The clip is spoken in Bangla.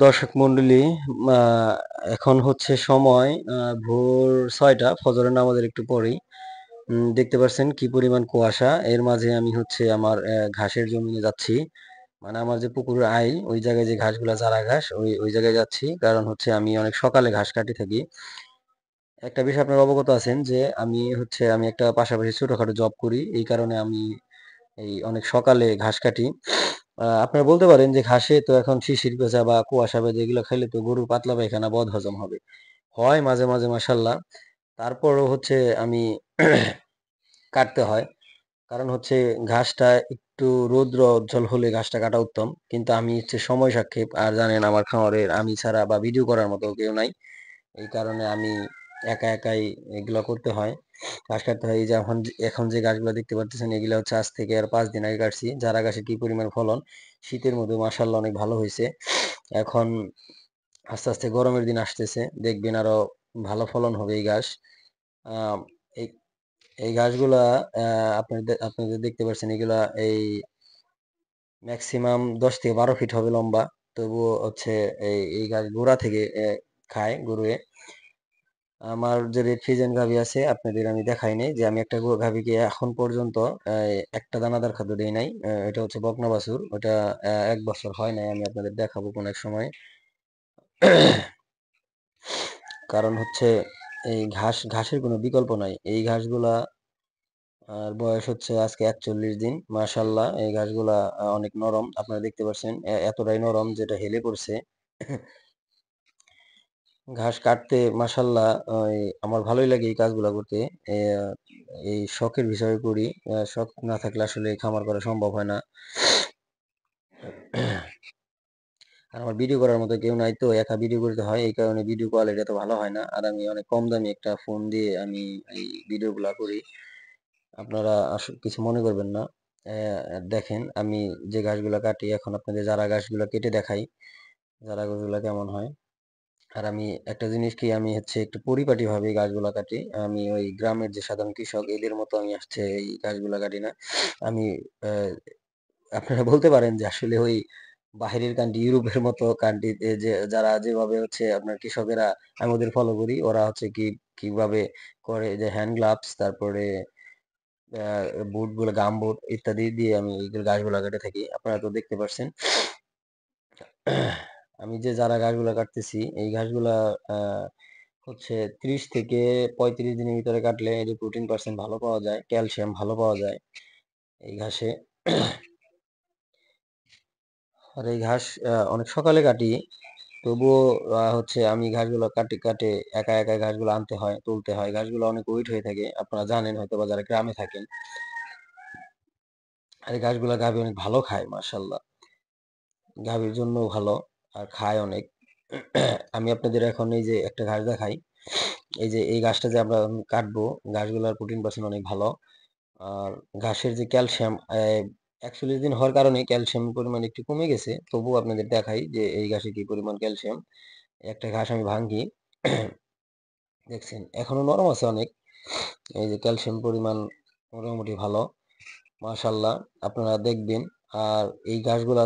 দর্শক মণ্ডলী, এখন হচ্ছে সময় ভোর 6টা, ফজরের নামাজের একটু পরেই। দেখতে পাচ্ছেন কি পরিমাণ কুয়াশা। এর মাঝে আমি হচ্ছে আমার ঘাসের জমিনে যাচ্ছি। মানে আমার যে পুকুরের আইল, ওই জায়গায় যে ঘাসগুলা চারা ঘাস, ওই জায়গায় যাচ্ছি। কারণ হচ্ছে আমি অনেক সকালে ঘাস কাটি থাকি। একটা বিষয় আপনারা অবগত আছেন যে আমি একটা পাশাপাশি ছোটখাটো জব করি। এই কারণে আমি এই অনেক সকালে ঘাস কাটি। আপনারা বলতে পারেন যে ঘাসে তো এখন শিশির পেঁচা বা কুয়াশা বেঁধে এগুলো খাইলে তো গরুর পাতলা পায়খানা বদ হজম হবে, হয় মাঝে মাঝে মাসাল্লাহ। তারপরও হচ্ছে আমি কাটতে হয়। কারণ হচ্ছে ঘাসটা একটু রৌদ্র উজ্জ্বল হলে ঘাসটা কাটা উত্তম, কিন্তু আমি হচ্ছে সময় সাক্ষেপ, আর জানেন আমার খামারের আমি ছাড়া বা ভিডিও করার মতো কেউ নাই। এই কারণে আমি একা একাই এগুলো করতে হয়, ঘাস কাটতে হয়। এই যে এখন যে গাছগুলো দেখতে পাচ্ছেন, এগুলো হচ্ছে আজ থেকে আর 5 দিন আগে কাটছি। যারা গাছে কি পরিমাণ ফলন, শীতের মধ্যে মাসাল্লাহ অনেক ভালো হয়েছে। এখন আস্তে আস্তে গরমের দিন আসতেছে, দেখবেন আরো ভালো ফলন হবে এই গাছ। আহ এই এই গাছগুলা আপনাদের দেখতে পাচ্ছেন, এগুলা এই ম্যাক্সিমাম 10 থেকে 12 ফিট হবে লম্বা। তবুও হচ্ছে এই গাছ গোড়া থেকে খায় গরুয়ে। আমার যে রেড ফিজেন গাভী আছে, আপনাদের আমি দেখাই নাই যে আমি একটা গাভীকে এখন পর্যন্ত একটা দানাদার খাদ্য দেই নাই। এটা হচ্ছে বকনা বাছুর, ওটা 1 বছর হয় নাই। আমি আপনাদের দেখাবো কোন এক সময়। কারণ হচ্ছে এই ঘাসের কোনো বিকল্প নাই। এই ঘাসগুলা আর বয়স হচ্ছে আজকে 41 দিন। মাশাল্লাহ, এই ঘাসগুলা অনেক নরম, আপনারা দেখতে পাচ্ছেন। এতটাই নরম যেটা হেলে পড়ছে। ঘাস কাটতে মাশাল্লাহ আমার ভালোই লাগে এই কাজগুলা করতে। আহ, এই শখের বিষয় করি। শখ না থাকলে আসলে খামার করা সম্ভব হয় না। আর আমার ভিডিও করার মতো কেউ নাই, তো একা ভিডিও করতে হয়। এই কারণে ভিডিও কোয়ালিটি এত ভালো হয় না। আর আমি অনেক কম দামি একটা ফোন দিয়ে আমি এই ভিডিও গুলা করি। আপনারা কিছু মনে করবেন না। দেখেন আমি যে গাছগুলা কাটি, এখন আপনাদের যারা গাছগুলা কেটে দেখাই, যারা গাছগুলা কেমন হয়। আর আমি একটা জিনিস কি, আমি হচ্ছে একটু পরিপাটি ভাবে এই গাছগুলা কাটি। আমি ওই গ্রামের যে সাধারণ কৃষক এদের মতো আমি হচ্ছে এই গাছগুলা কাটি না। আমি আহ, আপনারা বলতে পারেন যে আসলে ওই বাহিরের কান্ট্রি, ইউরোপের মতো কান্ট্রিতে যে যারা যেভাবে হচ্ছে আপনার কৃষকেরা, আমি ওদের ফলো করি। ওরা হচ্ছে কিভাবে করে, যে হ্যান্ড গ্লাভস, তারপরে বুট গুলো, গাম বুট ইত্যাদি দিয়ে আমি এই গাছগুলা কেটে থাকি। আপনারা তো দেখতে পাচ্ছেন। আমি যে যারা ঘাসগুলা কাটতেছি, এই ঘাসগুলা আহ হচ্ছে 30 থেকে 35 দিনের ভিতরে কাটলে এই যে প্রোটিন ভালো পাওয়া যায়, ক্যালসিয়াম ভালো পাওয়া যায় এই ঘাসে। আর এই ঘাস অনেক সকালে কাটি। তবুও হচ্ছে আমি ঘাসগুলো কাটে কাটে একা একা ঘাসগুলো আনতে হয়, তুলতে হয়। ঘাসগুলো অনেক ওয়েট হয়ে থাকে, আপনারা জানেন হয়তো বা যারা গ্রামে থাকেন। আর এই ঘাসগুলা গাভী অনেক ভালো খায় মাশাল্লাহ, গাভীর জন্য ভালো, আর খায় অনেক। আমি আপনাদের এখন এই যে একটা ঘাস দেখাই। এই যে এই ঘাসটা যে আমরা কাটবো, ঘাসগুলোর প্রোটিন অনেক ভালো। আর ঘাসের যে ক্যালসিয়াম, 41 দিন হওয়ার কারণে ক্যালসিয়াম পরিমাণ একটু কমে গেছে। তবুও আপনাদের দেখাই যে এই ঘাসে কি পরিমাণ ক্যালসিয়াম। একটা ঘাস আমি ভাঙি, দেখছেন এখনো নরম আছে অনেক। এই যে ক্যালসিয়াম পরিমাণ মোটামুটি ভালো, মাশাল্লাহ। আপনারা দেখবেন। আর এই ঘাসগুলা